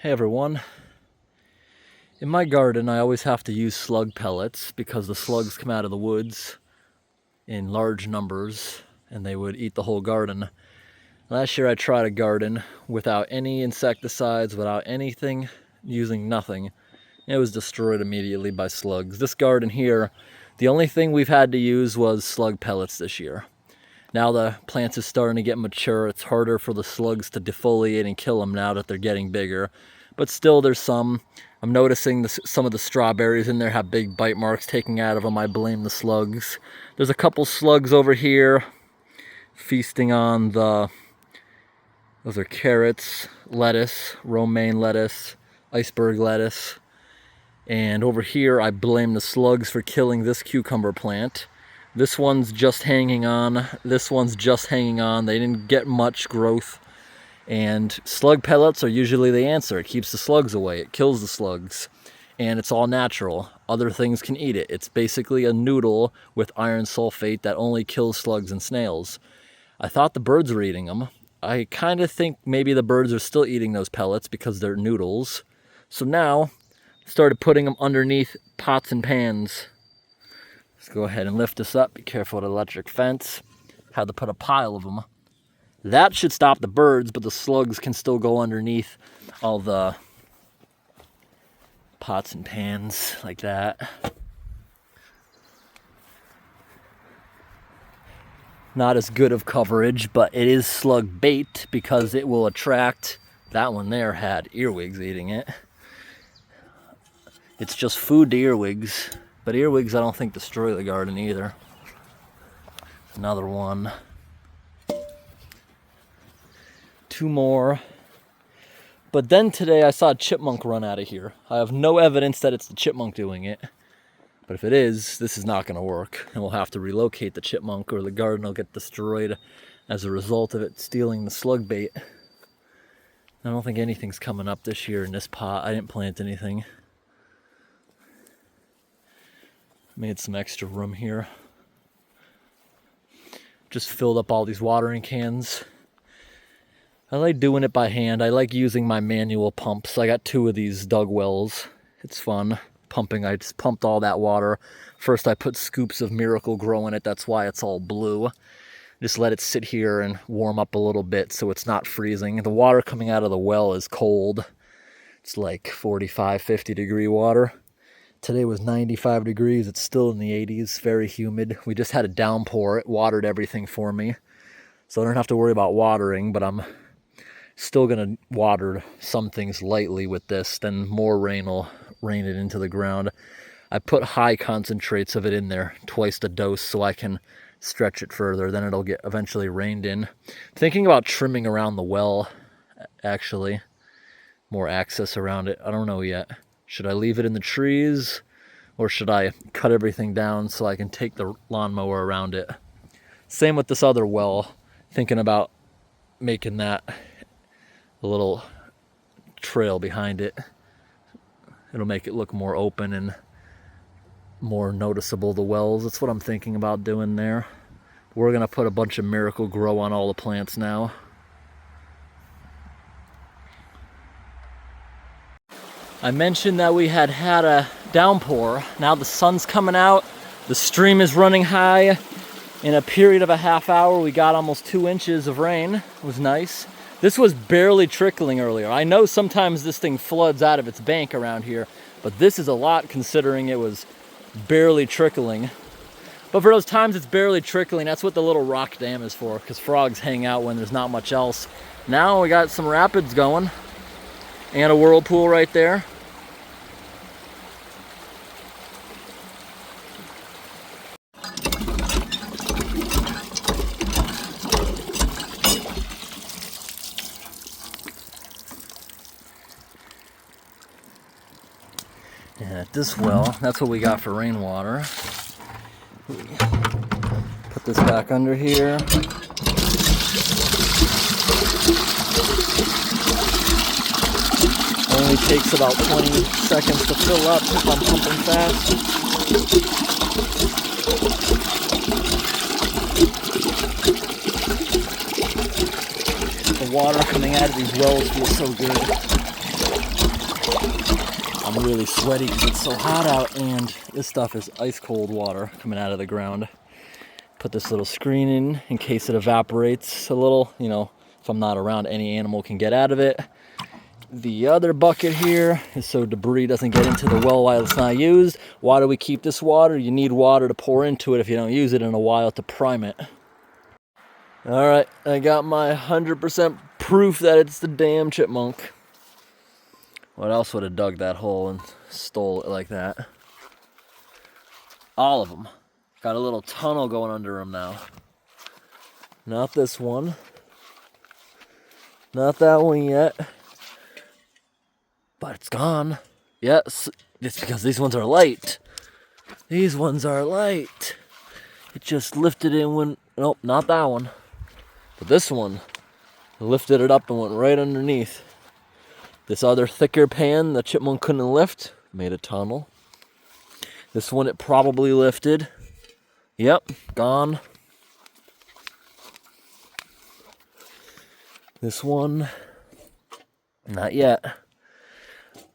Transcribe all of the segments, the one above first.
Hey everyone. In my garden I always have to use slug pellets because the slugs come out of the woods in large numbers and they would eat the whole garden. Last year I tried a garden without any insecticides, without anything, using nothing. It was destroyed immediately by slugs. This garden here, the only thing we've had to use was slug pellets this year. Now the plants are starting to get mature. It's harder for the slugs to defoliate and kill them now that they're getting bigger. But still there's some. I'm noticing some of the strawberries in there have big bite marks taken out of them. I blame the slugs. There's a couple slugs over here feasting on those are carrots, lettuce, romaine lettuce, iceberg lettuce. And over here I blame the slugs for killing this cucumber plant. This one's just hanging on. This one's just hanging on. They didn't get much growth. And slug pellets are usually the answer. It keeps the slugs away. It kills the slugs. And it's all natural. Other things can eat it. It's basically a noodle with iron sulfate that only kills slugs and snails. I thought the birds were eating them. I kind of think maybe the birds are still eating those pellets because they're noodles. So now, I started putting them underneath pots and pans. Let's go ahead and lift this up. Be careful with the electric fence. Had to put a pile of them. That should stop the birds, but the slugs can still go underneath all the pots and pans like that. Not as good of coverage, but it is slug bait because it will attract. That one there had earwigs eating it. It's just food to earwigs. But earwigs I don't think destroy the garden either. Another one. Two more. But then today I saw a chipmunk run out of here. I have no evidence that it's the chipmunk doing it. But if it is, this is not going to work. And we'll have to relocate the chipmunk or the garden will get destroyed as a result of it stealing the slug bait. I don't think anything's coming up this year in this pot. I didn't plant anything. Made some extra room here. Just filled up all these watering cans. I like doing it by hand. I like using my manual pumps. I got 2 of these dug wells. It's fun pumping. I just pumped all that water. First I put scoops of Miracle Grow in it. That's why it's all blue. Just let it sit here and warm up a little bit so it's not freezing. The water coming out of the well is cold. It's like 45, 50 degree water. Today was 95 degrees. It's still in the 80s, very humid. We just had a downpour. It watered everything for me. So I don't have to worry about watering, but I'm still going to water some things lightly with this. Then more rain will rain it into the ground. I put high concentrates of it in there, twice the dose, so I can stretch it further. Then it'll get eventually rained in. Thinking about trimming around the well, actually. More access around it. I don't know yet. Should I leave it in the trees or should I cut everything down so I can take the lawnmower around it? Same with this other well. Thinking about making that a little trail behind it. It'll make it look more open and more noticeable, the wells. That's what I'm thinking about doing there. We're going to put a bunch of Miracle Grow on all the plants now. I mentioned that we had a downpour. Now the sun's coming out. The stream is running high. In a period of a half hour, we got almost 2 inches of rain. It was nice. This was barely trickling earlier. I know sometimes this thing floods out of its bank around here, but this is a lot considering it was barely trickling. But for those times it's barely trickling, that's what the little rock dam is for, because frogs hang out when there's not much else. Now we got some rapids going. And a whirlpool right there. And at this well, that's what we got for rainwater. Put this back under here. Only takes about 20 seconds to fill up if I'm pumping fast. The water coming out of these wells feels so good. I'm really sweaty because it's so hot out, and this stuff is ice cold water coming out of the ground. Put this little screen in case it evaporates a little, you know, if I'm not around, any animal can get out of it. The other bucket here is so debris doesn't get into the well while it's not used. Why do we keep this water? You need water to pour into it if you don't use it in a while to prime it. All right, I got my 100% proof that it's the damn chipmunk. What else would have dug that hole and stole it like that? All of them. Got a little tunnel going under them now. Not this one. Not that one yet. But it's gone. Yes, it's because these ones are light. These ones are light. It just lifted in when, nope, not that one. But this one lifted it up and went right underneath. This other thicker pan the chipmunk couldn't lift made a tunnel. This one it probably lifted. Yep, gone. This one, not yet.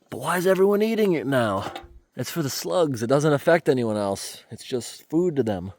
But why is everyone eating it now? It's for the slugs. It doesn't affect anyone else. It's just food to them.